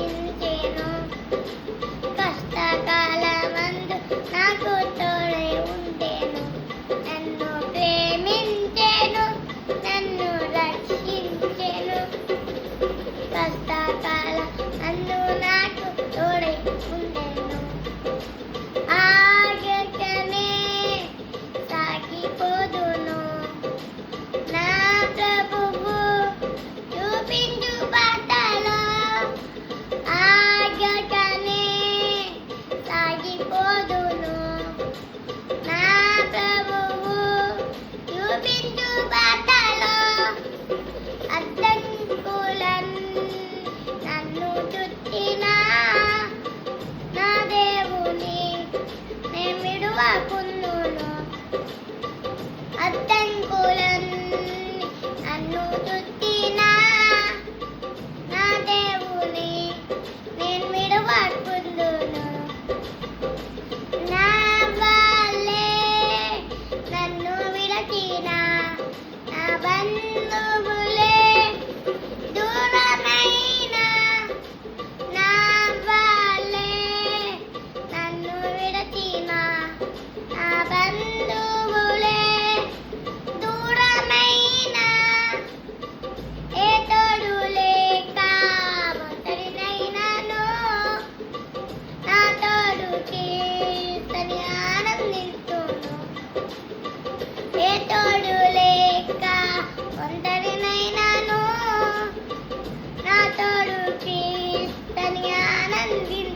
రక్షించెను. కష్టకాలమందు నాకు తోడై ఉండెను. నన్ను ప్రేమించెను, నన్ను రక్షించెను. కష్టకాలమందు నాకు తోడై ఉండెను. ఆగకనే సాగిపోదును. నా ప్రభువు చూపించు బాటలో ఆగకనే సాగిపోదును. నా ప్రభువు చూపించు బాటలో అడ్డంకులన్నీ నన్ను చుట్టినా నా దేవుని నే విడువకుందును. అడ్డంకులన్నీ నన్ను చుట్టినా నా దేవుని నేను విడువకుందును. నా వాళ్ళే నన్ను విడచిన నా బంధువులే దూరమైన నా వాళ్ళే నన్ను విడచిన నా బంధువులే దూరమైన ఏ తోడు లేక ఒంటరినైనాను నా తోడుకి తని ఆనందించును. ఏ తోడు లేక ఒంటరినైనాను నా తోడుకి తని ఆనందించును.